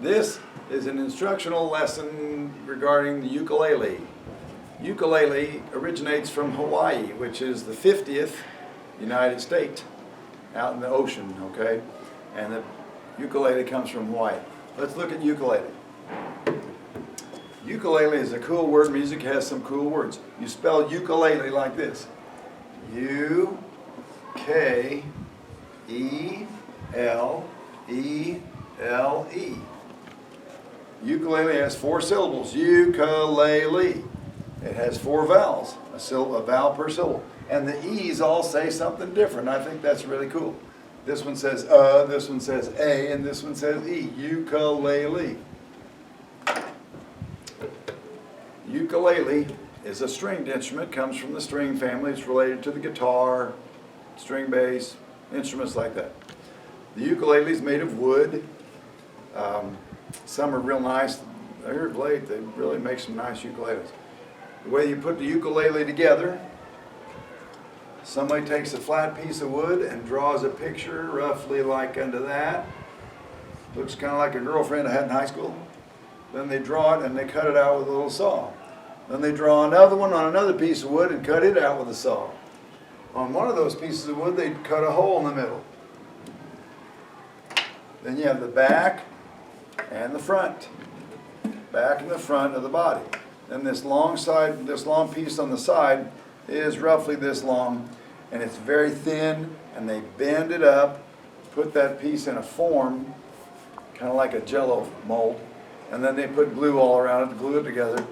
This is an instructional lesson regarding the ukulele. Ukulele originates from Hawaii, which is the 50th United States out in the ocean, okay? And the ukulele comes from Hawaii. Let's look at ukulele. Ukulele is a cool word. Music has some cool words. You spell ukulele like this. U-K-E-L-E-L-E. Ukulele has 4 syllables. Ukulele. It has 4 vowels, a vowel per syllable. And the E's all say something different. I think that's really cool. This one says this one says A, and this one says E. Ukulele. Ukulele is a stringed instrument, comes from the string family. It's related to the guitar, string bass, instruments like that. The ukulele is made of wood. Some are real nice. Here of late, they really make some nice ukuleles. The way you put the ukulele together, somebody takes a flat piece of wood and draws a picture roughly like unto that. Looks kind of like a girlfriend I had in high school. Then they draw it and they cut it out with a little saw. Then they draw another one on another piece of wood and cut it out with a saw. On one of those pieces of wood, they cut a hole in the middle. Then you have the back and the front. Back and the front of the body. Then this long piece on the side is roughly this long, and it's very thin, and they bend it up, put that piece in a form, kind of like a jello mold, and then they put glue all around it to glue it together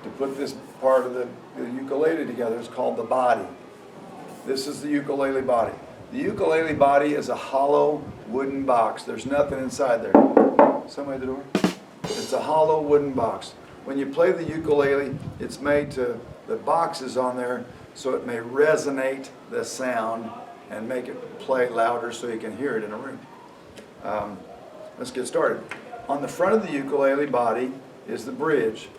to put this part of the ukulele together. It's called the body. This is the ukulele body. The ukulele body is a hollow wooden box. There's nothing inside there. Somebody at the door? It's a hollow wooden box. When you play the ukulele, it's made to, the box is on there so it may resonate the sound and make it play louder so you can hear it in a room. Let's get started. On the front of the ukulele body is the bridge.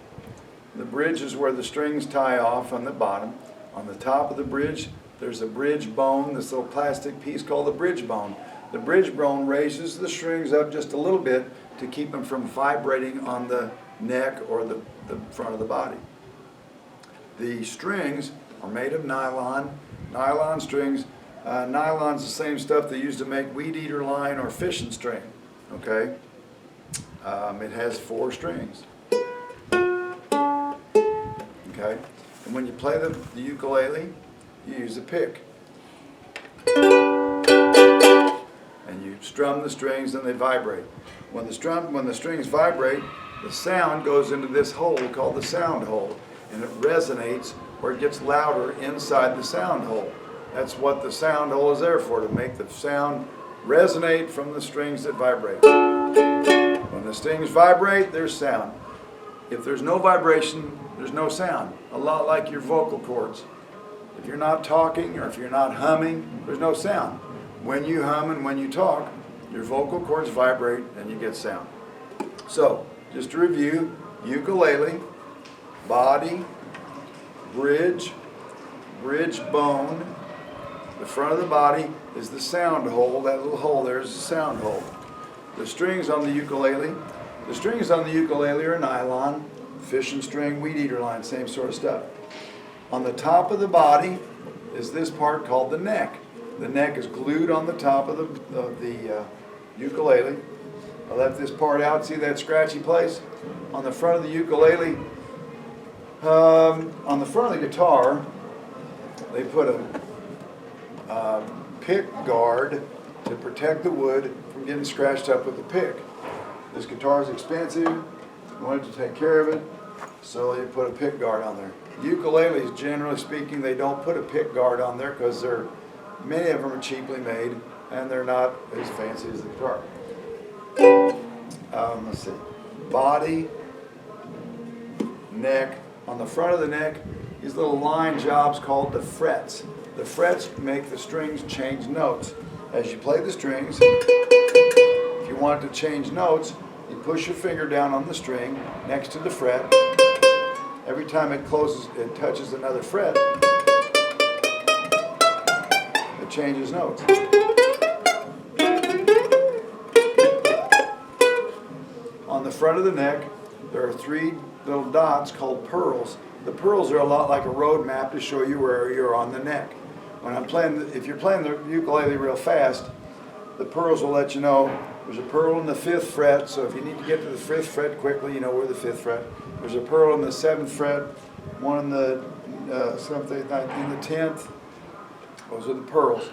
The bridge is where the strings tie off on the bottom. On the top of the bridge, there's a bridge bone, this little plastic piece called the bridge bone. The bridge bone raises the strings up just a little bit to keep them from vibrating on the neck or the front of the body. The strings are made of nylon strings. Nylon's the same stuff they use to make weed eater line or fishing string. Okay, it has 4 strings. Okay, and when you play the ukulele, you use a pick. And you strum the strings and they vibrate. When the strings vibrate, the sound goes into this hole called the sound hole, and it resonates or it gets louder inside the sound hole. That's what the sound hole is there for, to make the sound resonate from the strings that vibrate. When the strings vibrate, there's sound. If there's no vibration, there's no sound. A lot like your vocal cords. If you're not talking or if you're not humming, there's no sound. When you hum and when you talk, your vocal cords vibrate and you get sound. So, just to review, ukulele, body, bridge bone. The front of the body is the sound hole. That little hole there is the sound hole. The strings on the ukulele are nylon, fishing string, weed eater line, same sort of stuff. On the top of the body is this part called the neck. The neck is glued on the top of the ukulele. I left this part out. See that scratchy place? On the front of the ukulele, on the front of the guitar, they put a pick guard to protect the wood from getting scratched up with the pick. This guitar is expensive. You wanted to take care of it, so you put a pick guard on there. Ukuleles, generally speaking, they don't put a pick guard on there because many of them are cheaply made and they're not as fancy as the guitar. Let's see. Body, neck. On the front of the neck, these little line jobs called the frets. The frets make the strings change notes. As you play the strings, if you want to change notes, you push your finger down on the string next to the fret. Every time it touches another fret, it changes notes. On the front of the neck, there are 3 little dots called pearls. The pearls are a lot like a road map to show you where you're on the neck. When I'm playing, if you're playing the ukulele real fast, the pearls will let you know there's a pearl in the 5th fret, so if you need to get to the 5th fret quickly, you know where the 5th fret. There's a pearl in the 7th fret, one in the 7th, 8th, 9th, in the 10th. Those are the pearls.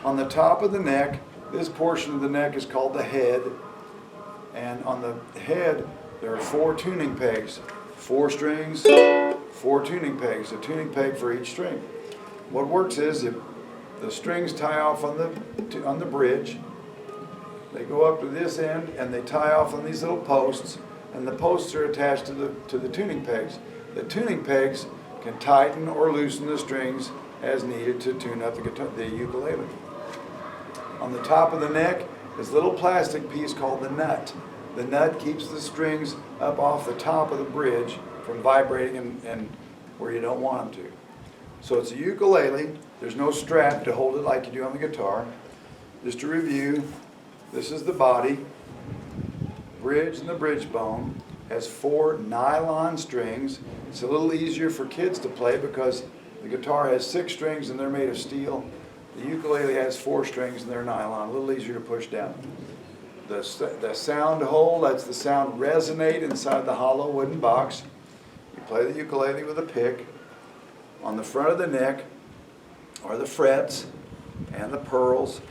On the top of the neck, this portion of the neck is called the head. And on the head, there are 4 tuning pegs. 4 strings, 4 tuning pegs, a tuning peg for each string. What works is if the strings tie off on the bridge, they go up to this end and they tie off on these little posts, and the posts are attached to the tuning pegs. The tuning pegs can tighten or loosen the strings as needed to tune up the ukulele. On the top of the neck is a little plastic piece called the nut. The nut keeps the strings up off the top of the bridge from vibrating and where you don't want them to. So it's a ukulele. There's no strap to hold it like you do on the guitar. Just to review, this is the body. Bridge and the bridge bone has 4 nylon strings. It's a little easier for kids to play because the guitar has 6 strings and they're made of steel. The ukulele has 4 strings and they're nylon, a little easier to push down. The sound hole lets the sound resonate inside the hollow wooden box. You play the ukulele with a pick. On the front of the neck are the frets and the pearls.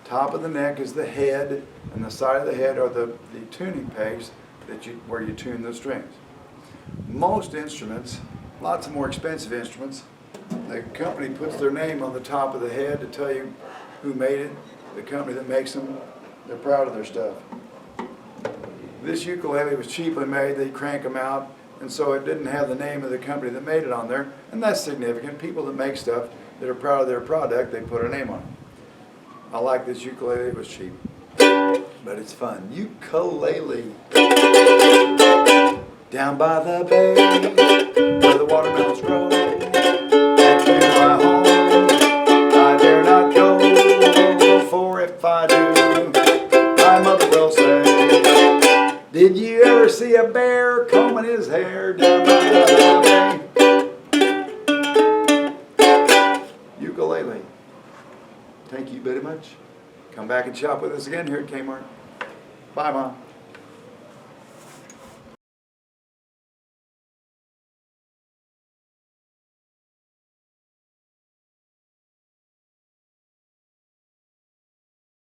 Top of the neck is the head, and the side of the head are the tuning pegs where you tune the strings. Most instruments, lots of more expensive instruments, the company puts their name on the top of the head to tell you who made it. The company that makes them, they're proud of their stuff. This ukulele was cheaply made. They crank them out, and so it didn't have the name of the company that made it on there, and that's significant. People that make stuff that are proud of their product, they put a name on it. I like this ukulele. It was cheap, but it's fun. Ukulele. Down by the bay, where the watermelons grow, back to my home, I dare not go, for if I do, my mother will say, did you ever see a bear combing his hair down by the bay? Ukulele. Thank you very much. Come back and shop with us again here at Kmart. Bye, Mom.